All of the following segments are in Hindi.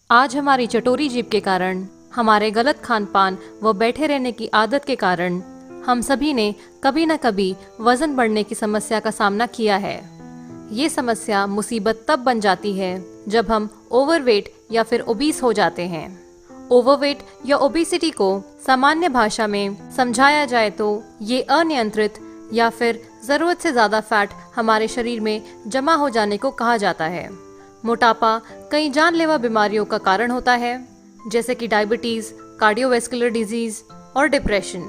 आज हमारी चटोरी जीभ के कारण, हमारे गलत खान पान व बैठे रहने की आदत के कारण हम सभी ने कभी न कभी वजन बढ़ने की समस्या का सामना किया है। ये समस्या मुसीबत तब बन जाती है जब हम ओवरवेट या फिर ओबीस हो जाते हैं। ओवरवेट या ओबेसिटी को सामान्य भाषा में समझाया जाए तो ये अनियंत्रित या फिर ज़रूरत से ज़्यादा फैट हमारे शरीर में जमा हो जाने को कहा जाता है। मोटापा कई जानलेवा बीमारियों का कारण होता है, जैसे कि डायबिटीज़, कार्डियोवैस्कुलर डिजीज़ और डिप्रेशन।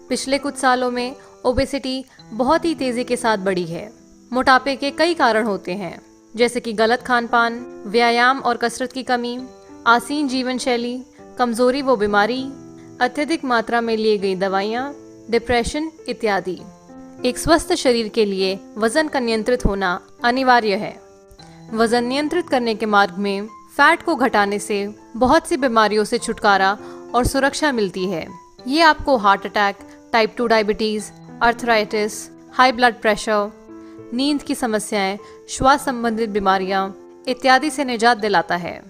पिछले कुछ सालों में ओबेसिटी बहुत ही तेज़ी के साथ बढ़ी है। मोटापे के कई कारण होते हैं, जैसे कि गलत खान पान, व्यायाम और कसरत की कमी, आसीन जीवन शैली, कमजोरी व बीमारी, अत्यधिक मात्रा में लिए गई दवाइयाँ, डिप्रेशन इत्यादि। एक स्वस्थ शरीर के लिए वजन का नियंत्रित होना अनिवार्य है। वजन नियंत्रित करने के मार्ग में फैट को घटाने से बहुत सी बीमारियों से छुटकारा और सुरक्षा मिलती है। ये आपको heart attack, type 2 diabetes, arthritis, high blood pressure, नींद की समस्याएं, श्वास संबंधित बीमारियां इत्यादि से निजात दिलाता है।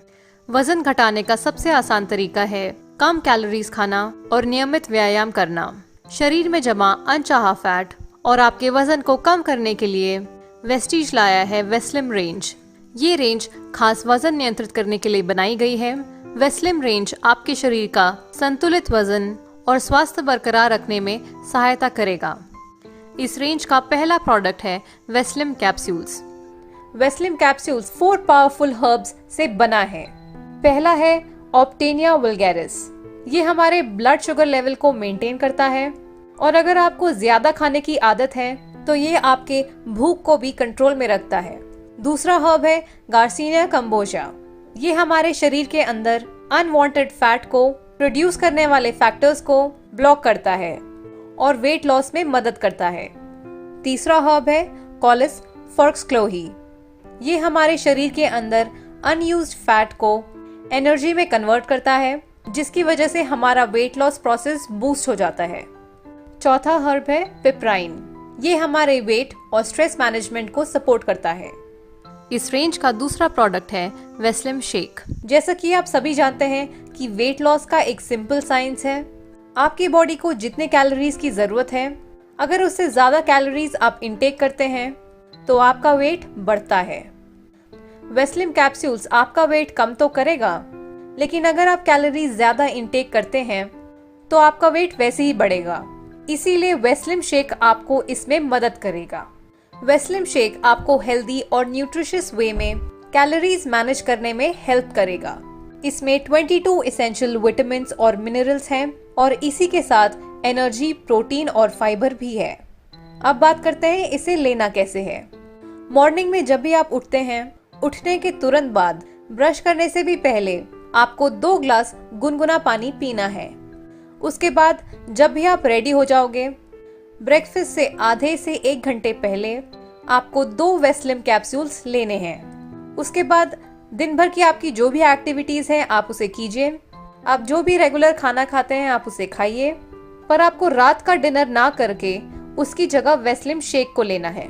वजन घटाने का सबसे आसान तरीका है कम कैलोरीज खाना और नियमित व्यायाम करना। शरीर में जमा अनचाहा फैट और आपके वजन को कम करने के लिए वेस्टीज लाया है वेस्लिम रेंज। ये रेंज खास वजन नियंत्रित करने के लिए बनाई गई है। वेस्लिम रेंज आपके शरीर का संतुलित वजन और स्वास्थ्य बरकरार रखने में सहायता करेगा। इस रेंज का पहला प्रोडक्ट है Weslim capsules. Weslim capsules 4 powerful herbs से बना है। पहला है ऑप्टेनिया वल्गैरिस। ये हमारे ब्लड शुगर लेवल को मेंटेन करता है और अगर आपको ज्यादा खाने की आदत है तो ये आपके भूख को भी कंट्रोल में रखता है। दूसरा हर्ब है गार्सिनिया कंबोजा। ये हमारे शरीर के अंदर अनवांटेड फैट को प्रोड्यूस करने वाले फैक्टर्स को ब्लॉक करता है और वेट लॉस में मदद करता है। तीसरा हर्ब है कॉलिस फोर्क्सक्लोही। ये हमारे शरीर के अंदर अनयूज्ड फैट को एनर्जी में कन्वर्ट करता है, जिसकी वजह से हमारा वेट लॉस प्रोसेस बूस्ट हो जाता है। चौथा हर्ब है पिपराइन। ये हमारे वेट और स्ट्रेस मैनेजमेंट को सपोर्ट करता है। इस रेंज का दूसरा प्रोडक्ट है वेस्लिम शेक। जैसा कि आप सभी जानते हैं कि वेट लॉस का एक सिंपल साइंस है, आपकी बॉडी को जितने कैलोरीज की जरूरत है, अगर उससे ज्यादा कैलोरीज आप इंटेक करते हैं तो आपका वेट बढ़ता है। वेस्लिम कैप्सूल्स आपका वेट कम तो करेगा, लेकिन अगर आप कैलोरीज ज्यादा इंटेक करते हैं तो आपका वेट वैसे ही बढ़ेगा। इसीलिए वेस्लिम शेक आपको इसमें मदद करेगा। वेस्लिम शेक आपको हेल्दी और न्यूट्रिशियस वे में कैलोरीज मैनेज करने में हेल्प करेगा। इसमें 22 एसेंशियल विटामिन्स और मिनरल्स हैं और इसी के साथ एनर्जी, प्रोटीन और फाइबर भी है। अब बात करते हैं इसे लेना कैसे है। मॉर्निंग में जब भी आप उठते हैं, उठने के तुरंत बाद ब्रश करने से भी पहले आपको 2 ग्लास गुनगुना पानी पीना है। उसके बाद जब भी आप रेडी हो जाओगे, ब्रेकफास्ट से आधे से 1 घंटे पहले आपको 2 वेस्लिम कैप्सूल्स लेने हैं। उसके बाद दिन भर की आपकी जो भी एक्टिविटीज हैं आप उसे कीजिए। आप जो भी रेगुलर खाना खाते हैं आप उसे खाइए, पर आपको रात का डिनर ना करके उसकी जगह वेस्लिम शेक को लेना है।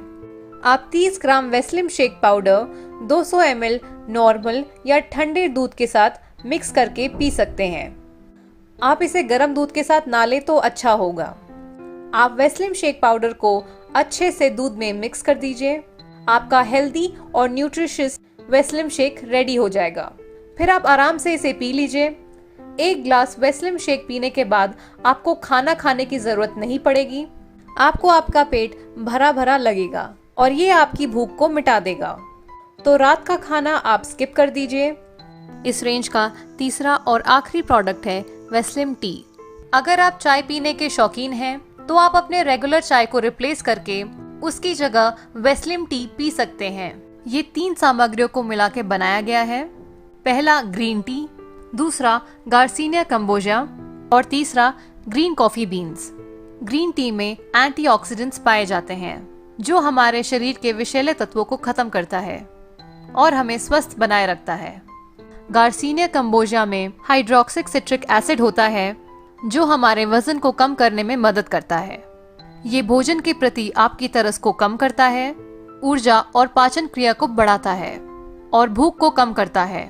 आप 30 ग्राम वेस्लिम शेक पाउडर 200 ml नॉर्मल या ठंडे दूध के साथ मिक्स करके पी सकते हैं। आप इसे गर्म दूध के साथ ना लें तो अच्छा होगा। आप वेस्लिम शेक पाउडर को अच्छे से दूध में मिक्स कर दीजिए। आपका हेल्दी और न्यूट्रिशियस वेस्लिम शेक रेडी हो जाएगा। फिर आप आराम से इसे पी लीजिए। 1 ग्लास वेस्लिम शेक पीने के बाद आपको खाना खाने की जरूरत नहीं पड़ेगी। आपको आपका पेट भरा भरा लगेगा और ये आपकी भूख को मिटा देगा। तो रात का खाना आप स्किप कर दीजिए। इस रेंज का तीसरा और आखिरी प्रोडक्ट है वेस्लिम टी। अगर आप चाय पीने के शौकीन हैं तो आप अपने रेगुलर चाय को रिप्लेस करके उसकी जगह वेस्लिम टी पी सकते हैं। ये 3 सामग्रियों को मिला के बनाया गया है। पहला ग्रीन टी, दूसरा गार्सिनिया कंबोजा और तीसरा green coffee beans. Green tea में एंटीऑक्सीडेंट्स पाए जाते हैं जो हमारे शरीर के विषैले तत्वों को खत्म करता है और हमें स्वस्थ बनाए रखता है। गार्सिनिया कंबोजा में हाइड्रोक्सिक सिट्रिक एसिड होता है जो हमारे वजन को कम करने में मदद करता है। ये भोजन के प्रति आपकी तरस को कम करता है, ऊर्जा और पाचन क्रिया को बढ़ाता है और भूख को कम करता है।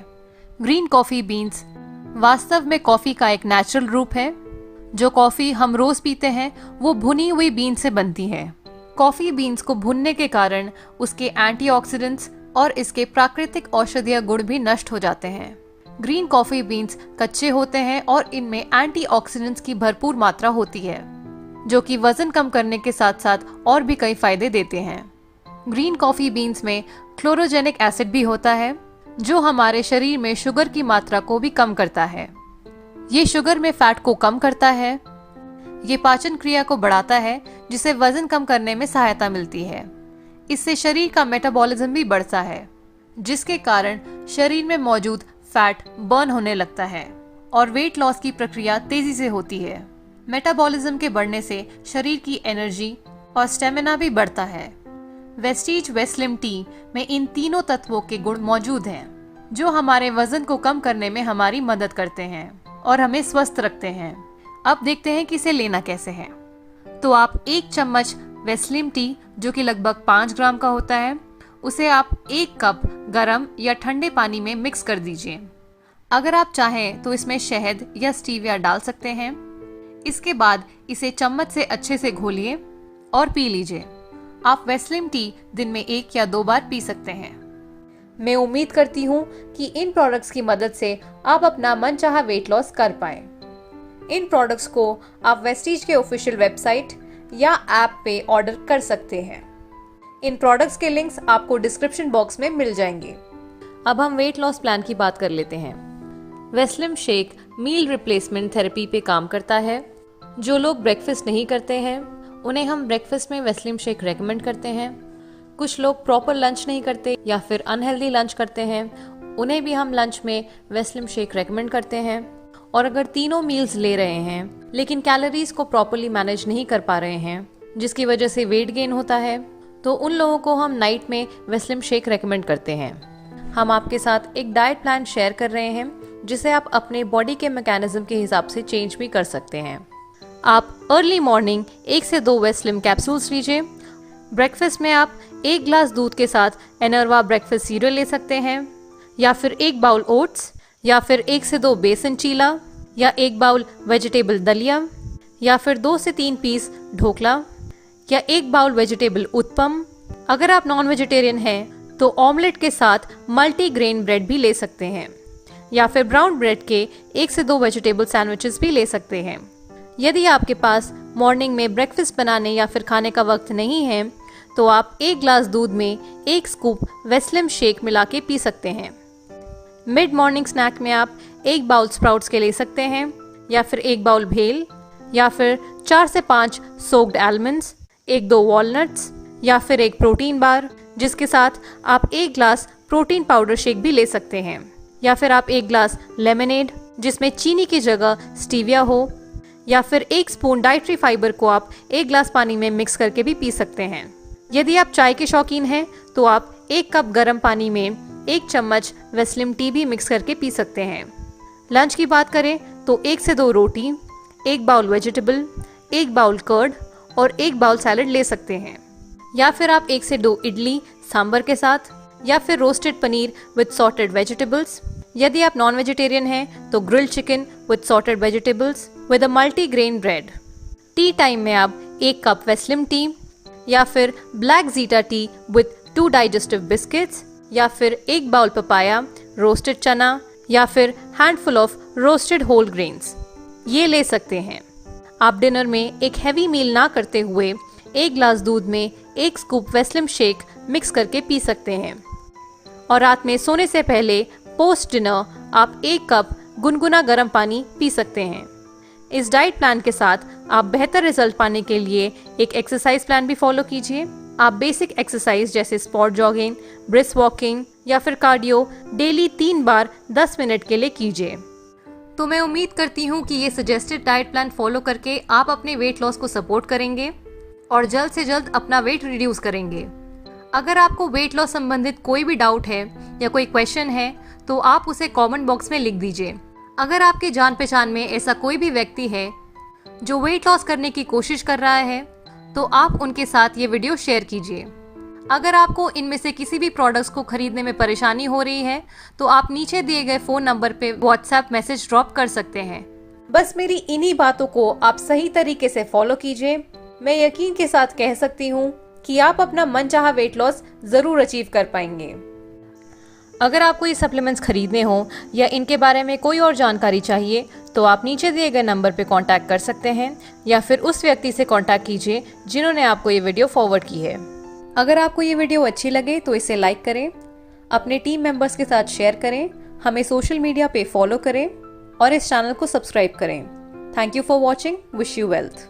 ग्रीन कॉफी बीन्स वास्तव में कॉफी का एक नेचुरल रूप है। जो कॉफी हम रोज पीते हैं वो भुनी हुई बीन से बनती है। कॉफी बीन्स को भुनने के कारण उसके एंटीऑक्सीडेंट्स और इसके प्राकृतिक औषधीय गुण भी नष्ट हो जाते हैं। ग्रीन कॉफी बीन्स कच्चे होते हैं और इनमें एंटीऑक्सीडेंट्स की भरपूर मात्रा होती है, जो कि वजन कम करने के साथ साथ और भी कई फायदे देते हैं। ग्रीन कॉफी बीन्स में क्लोरोजेनिक एसिड भी होता है, जो हमारे शरीर में शुगर की मात्रा को भी कम करता है। ये शुगर में फैट को कम करता है। ये पाचन क्रिया को बढ़ाता है, जिससे वजन कम करने में सहायता मिलती है। इससे शरीर का मेटाबॉलिज्म भी बढ़ता है, जिसके कारण शरीर में मौजूद फैट बर्न होने लगता है और वेट लॉस की प्रक्रिया तेजी से होती है। मेटाबॉलिज्म के बढ़ने से शरीर की एनर्जी और स्टेमिना भी बढ़ता है। वेस्टीज वेस्लिम टी में इन तीनों तत्वों के गुण मौजूद हैं, जो हमारे वजन को कम करने में हमारी मदद करते हैं और हमें स्वस्थ रखते हैं। अब देखते हैं कि इसे लेना कैसे है। तो आप 1 चम्मच वेस्लिम टी, जो कि लगभग 5 ग्राम का होता है, उसे आप 1 कप गर्म या ठंडे पानी में मिक्स कर दीजिए। अगर आप चाहें तो इसमें शहद या स्टीविया डाल सकते हैं। इसके बाद इसे चम्मच से अच्छे से घोलिए और पी लीजिए। आप वेस्लिम टी दिन में 1 या 2 बार पी सकते हैं। मैं उम्मीद करती हूँ कि इन प्रोडक्ट्स की मदद से आप अपना मनचाहा वेट लॉस कर पाएं। इन प्रोडक्ट्स को आप वेस्टीज के ऑफिशियल वेबसाइट या ऐप पे ऑर्डर कर सकते हैं। इन प्रोडक्ट्स के लिंक्स आपको डिस्क्रिप्शन बॉक्स में मिल जाएंगे। अब हम वेट लॉस प्लान की बात कर लेते हैं। वेस्लिम शेक मील रिप्लेसमेंट थेरेपी पे काम करता है। जो लोग ब्रेकफास्ट नहीं करते हैं उन्हें हम ब्रेकफास्ट में वेस्लिम शेक रेकमेंड करते हैं। कुछ लोग प्रॉपर लंच नहीं करते या फिर अनहेल्दी लंच करते हैं, उन्हें भी हम लंच में वेस्लिम शेक रेकमेंड करते हैं। और अगर तीनों मील्स ले रहे हैं लेकिन कैलोरीज को प्रॉपरली मैनेज नहीं कर पा रहे हैं, जिसकी वजह से वेट गेन होता है, तो उन लोगों को हम नाइट में वेस्लिम शेक रेकमेंड करते हैं। हम आपके साथ एक डाइट प्लान शेयर कर रहे हैं, जिसे आप अपने बॉडी के मैकेनिज्म के हिसाब से चेंज भी कर सकते हैं। आप अर्ली मॉर्निंग 1 से 2 वेस्लिम कैप्सूल्स लीजिए। ब्रेकफास्ट में आप 1 ग्लास दूध के साथ एनर्वा ब्रेकफास्ट सीरियल ले सकते हैं, या फिर 1 बाउल ओट्स, या फिर 1 से 2 बेसन चीला, या 1 बाउल वेजिटेबल दलिया, या फिर 2 से 3 पीस ढोकला, या 1 बाउल वेजिटेबल उत्पम। अगर आप नॉन वेजिटेरियन हैं तो ऑमलेट के साथ मल्टीग्रेन ब्रेड भी ले सकते हैं, या फिर ब्राउन ब्रेड के 1 से 2 वेजिटेबल सैंडविचेस भी ले सकते हैं। यदि आपके पास मॉर्निंग में ब्रेकफास्ट बनाने या फिर खाने का वक्त नहीं है, तो आप 1 ग्लास दूध में 1 स्कूप वेस्लिम शेक मिला के पी सकते हैं। मिड मॉर्निंग स्नैक में आप 1 बाउल स्प्राउट्स के ले सकते हैं, या फिर 1 बाउल भेल, या फिर 4 से 5 सोक्ड आलमंड्स, 1-2 वॉलनट्स, या फिर 1 प्रोटीन बार, जिसके साथ आप 1 ग्लास प्रोटीन पाउडर शेक भी ले सकते हैं। या फिर आप 1 ग्लास लेमनेड, जिसमें चीनी की जगह स्टीविया हो, या फिर 1 स्पून डाइटरी फाइबर को आप 1 ग्लास पानी में मिक्स करके भी पी सकते हैं। यदि आप चाय के शौकीन हैं तो आप 1 कप गर्म पानी में 1 चम्मच वेस्लिम टी भी मिक्स करके पी सकते हैं। लंच की बात करें तो 1 से 2 रोटी, 1 बाउल वेजिटेबल, 1 बाउल कर्ड और 1 बाउल सैलड ले सकते हैं। या फिर आप 1 से 2 इडली सांभर के साथ, या फिर roasted paneer with sorted vegetables. यदि आप नॉन वेजिटेरियन हैं तो grilled chicken with sorted vegetables with a multigrain bread. Tea time में आप 1 कप वेस्लिम टी, या फिर ब्लैक जीटा टी विद 2 डाइजेस्टिव बिस्किट्स, या फिर 1 बाउल पपाया, रोस्टेड चना, या फिर handful of roasted whole grains, ये ले सकते हैं। आप डिनर में एक हैवी मील ना करते हुए 1 ग्लास दूध में 1 स्कूप वेस्लिम शेक मिक्स करके पी सकते हैं। और रात में सोने से पहले पोस्ट डिनर आप 1 कप गुनगुना गर्म पानी पी सकते हैं। इस डाइट प्लान के साथ आप बेहतर रिजल्ट पाने के लिए एक एक्सरसाइज प्लान भी फॉलो कीजिए। आप बेसिक एक्सरसाइज जैसे स्पॉट जॉगिंग, ब्रिस्क वॉकिंग या फिर कार्डियो डेली 3 बार 10 मिनट के लिए कीजिए। तो मैं उम्मीद करती हूँ कि ये सजेस्टेड डाइट प्लान फॉलो करके आप अपने वेट लॉस को सपोर्ट करेंगे और जल्द से जल्द अपना वेट रिड्यूस करेंगे। अगर आपको वेट लॉस संबंधित कोई भी डाउट है या कोई क्वेश्चन है तो आप उसे कमेंट बॉक्स में लिख दीजिए। अगर आपके जान पहचान में ऐसा कोई भी व्यक्ति है जो वेट लॉस करने की कोशिश कर रहा है तो आप उनके साथ ये वीडियो शेयर कीजिए। अगर आपको इनमें से किसी भी प्रोडक्ट्स को खरीदने में परेशानी हो रही है तो आप नीचे दिए गए फ़ोन नंबर पे व्हाट्सएप मैसेज ड्रॉप कर सकते हैं। बस मेरी इन्हीं बातों को आप सही तरीके से फॉलो कीजिए। मैं यकीन के साथ कह सकती हूँ कि आप अपना मनचाहा वेट लॉस जरूर अचीव कर पाएंगे। अगर आपको ये सप्लीमेंट्स खरीदने हो या इनके बारे में कोई और जानकारी चाहिए तो आप नीचे दिए गए नंबर पे कांटेक्ट कर सकते हैं या फिर उस व्यक्ति से कांटेक्ट कीजिए जिन्होंने आपको ये वीडियो फॉरवर्ड की है। अगर आपको ये वीडियो अच्छी लगे तो इसे लाइक करें, अपने टीम मेंबर्स के साथ शेयर करें, हमें सोशल मीडिया पे फॉलो करें और इस चैनल को सब्सक्राइब करें। Thank you for watching. Wish you wealth.